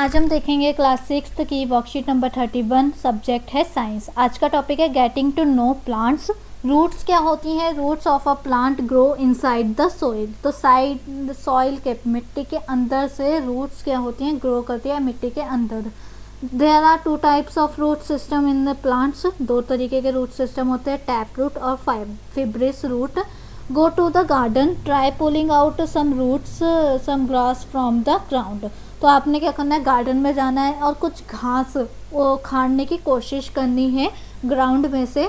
आज हम देखेंगे क्लास 6 की वर्कशीट नंबर 31। सब्जेक्ट है साइंस। आज का टॉपिक है getting to know plants. Roots क्या होती हैं? Roots of a plant grow inside the soil. तो साइड सॉइल के मिट्टी के अंदर से रूट्स क्या होती हैं? ग्रो करती है मिट्टी के अंदर। There are two types of root system in the plants. दो तरीके के रूट सिस्टम होते हैं, टैप रूट और fibrous root. Go to the garden, try pulling out some roots some grass from the ground. तो आपने क्या करना है, गार्डन में जाना है और कुछ घास उखाड़ने की कोशिश करनी है ग्राउंड में से।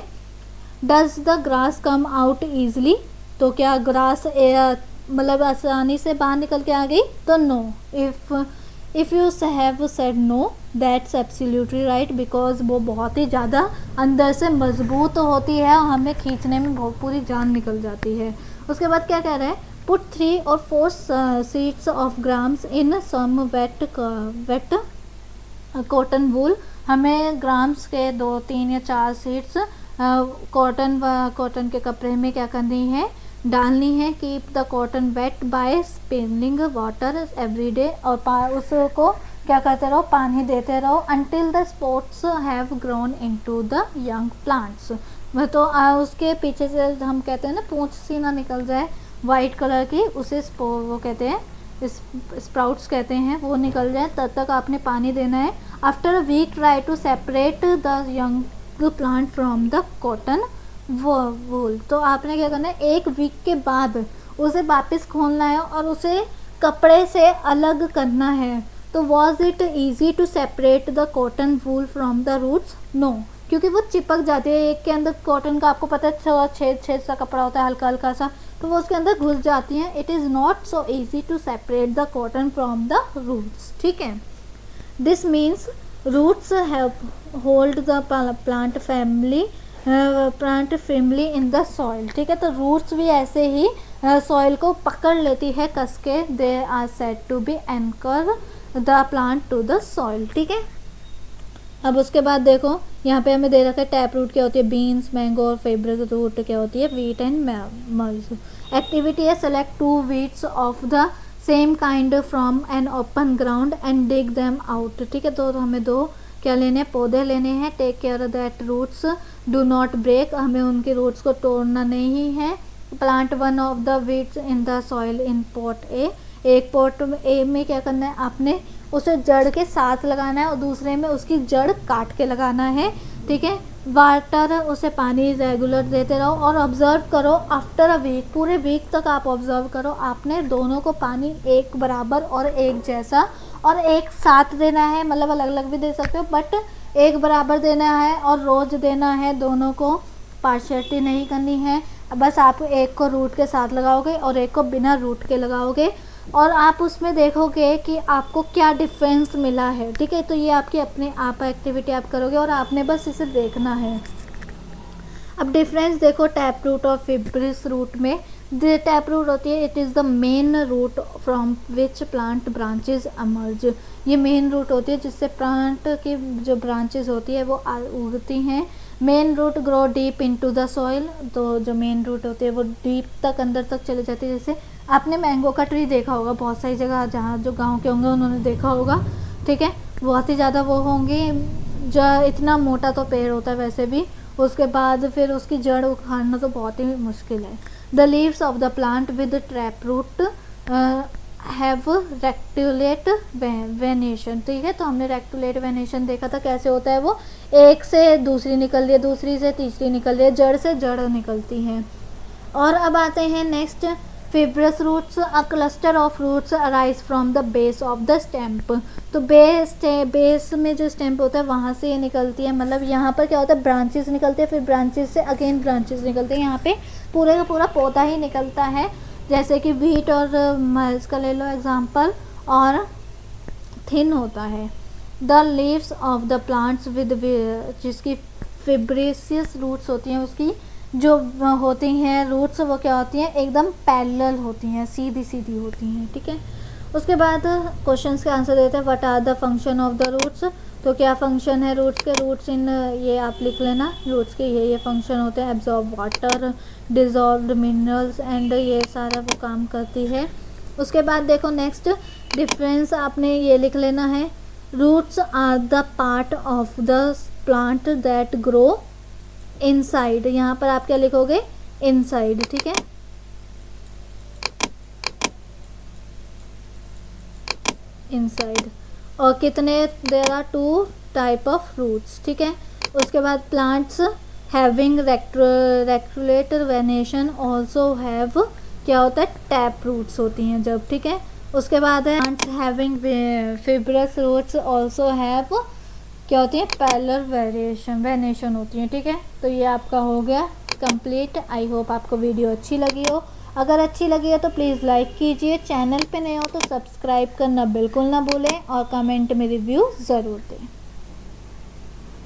Does the grass come out easily? तो क्या ग्रास मतलब आसानी से बाहर निकल के आ गई? तो no. If you have said no, that's absolutely right, because वो बहुत ही ज़्यादा अंदर से मजबूत होती है और हमें खींचने में बहुत पूरी जान निकल जाती है। उसके बाद क्या कह रहा है? Put 3 or 4 seeds of grams in some wet cotton wool। हमें ग्राम्स के 2, 3 या 4 सीड्स कॉटन के कपड़े में क्या करनी है? डालनी है। Keep the cotton weight by sprinkling water every day. और उसको क्या करते रहो? पानी देते रहो। until the spots have grown into the young plants। तो उसके पीछे से हम कहते हैं ना, पूंछ सी ना निकल जाए वाइट कलर की, उसे वो कहते हैं स्प्राउट्स कहते हैं, वो निकल जाए तब तक आपने पानी देना है। After a week try to separate the young plant from the cotton wool. तो आपने क्या करना है, 1 वीक के बाद उसे वापस खोलना है और उसे कपड़े से अलग करना है। तो was it easy to separate the cotton wool from the roots? No, क्योंकि वो चिपक जाती है एक के अंदर। कॉटन का आपको पता है छेद सा कपड़ा होता है, हल्का हल्का सा, तो वो उसके अंदर घुस जाती हैं। It is not so easy to separate the cotton from the roots. ठीक है, this means roots have hold the plant family in the soil. ठीक है, तो रूट्स भी ऐसे ही सॉइल को पकड़ लेती है कस के। They are said to be anchor the plant to the soil. ठीक है, अब उसके बाद देखो यहाँ पे हमें दे रखा है टैप रूट क्या होती है, बीन्स, मैंगो, और फिब्रिस रूट क्या होती है, वीट एंड मल्स। एक्टिविटी है select 2 weeds of the same kind from an open ground and dig them out. ठीक है, तो हमें 2 क्या लेने हैं? पौधे लेने हैं। Take care that roots do not break, हमें उनके रूट्स को तोड़ना नहीं है। Plant 1 of the wheats in the soil in pot A. एक पॉट ए में क्या करना है आपने? उसे जड़ के साथ लगाना है और दूसरे में उसकी जड़ काट के लगाना है। ठीक है, वाटर, उसे पानी रेगुलर देते रहो और ऑब्जर्व करो आफ्टर अ वीक। पूरे वीक तक आप ऑब्जर्व करो, आपने दोनों को पानी एक बराबर और एक जैसा और एक साथ देना है। मतलब अलग अलग भी दे सकते हो, बट एक बराबर देना है और रोज़ देना है। दोनों को पार्शियलिटी नहीं करनी है। बस आप एक को रूट के साथ लगाओगे और एक को बिना रूट के लगाओगे और आप उसमें देखोगे कि आपको क्या डिफरेंस मिला है। ठीक है, तो ये आपकी अपने आप एक्टिविटी आप करोगे और आपने बस इसे देखना है। अब डिफरेंस देखो टैप रूट और फिब्रिस रूट में। टैप रूट होती है, it is the main root from which plant branches emerge. ये मेन रूट होती है जिससे प्लांट की जो ब्रांचेज होती है वो उगती हैं। Main root grow deep into the soil. तो जो मेन रूट होती है वो डीप तक अंदर तक चले जाती है। जैसे आपने मैंगो का ट्री देखा होगा बहुत सारी जगह, जहाँ जो गांव के होंगे उन्होंने देखा होगा। ठीक है, बहुत ही ज़्यादा वो होंगे, जो इतना मोटा तो पेड़ होता है वैसे भी, उसके बाद फिर उसकी जड़ उखाड़ना तो बहुत ही मुश्किल है। The leaves of the plant with tap root have reticulate venation. ठीक है, तो हमने रेक्टुलेट वेनेशन देखा था कैसे होता है। वो एक से दूसरी निकल रही है, दूसरी से तीसरी निकल रही है, जड़ से जड़ निकलती हैं। और अब आते हैं next, fibrous roots. A cluster of roots arise from the base of the stem. तो बेस में जो स्टेम्प होता है वहाँ से ये निकलती है। मतलब यहाँ पर क्या होता है, ब्रांचेस निकलते हैं, फिर ब्रांचेस से अगेन ब्रांचेस निकलते हैं। यहाँ पे पूरे का पूरा पौधा ही निकलता है। जैसे कि व्हीट और मल्स का ले लो एग्जाम्पल, और थिन होता है। The leaves of the plants with, जिसकी फिब्रेसियस रूट्स होती हैं, उसकी जो होती हैं रूट्स वो क्या होती हैं? एकदम पैरेलल होती हैं, सीधी सीधी होती हैं। ठीक है, उसके बाद क्वेश्चंस के आंसर देते हैं। What are the function of the roots? तो क्या फंक्शन है रूट्स के? रूट्स इन, ये आप लिख लेना, रूट्स के ये फंक्शन होते हैं। Absorb water, dissolved minerals and ये सारा वो काम करती है। उसके बाद देखो नेक्स्ट डिफरेंस आपने ये लिख लेना है। Roots are the part of the plant that grow inside, यहाँ पर आप क्या लिखोगे, इनसाइड, ठीक है, इनसाइड। और कितने, there are 2 type of roots, ठीक है। उसके बाद plants having reticulate venation also have, क्या होता है, टैप रूट्स होती हैं जब, ठीक है। उसके बाद है plants having fibrous roots also have, क्या होती है, पैरेलल वेनेशन होती हैं, ठीक है। तो ये आपका हो गया कंप्लीट। आई होप आपको वीडियो अच्छी लगी हो। अगर अच्छी लगी है तो प्लीज़ लाइक कीजिए, चैनल पे नए हो तो सब्सक्राइब करना बिल्कुल ना भूलें और कमेंट में रिव्यू ज़रूर दें।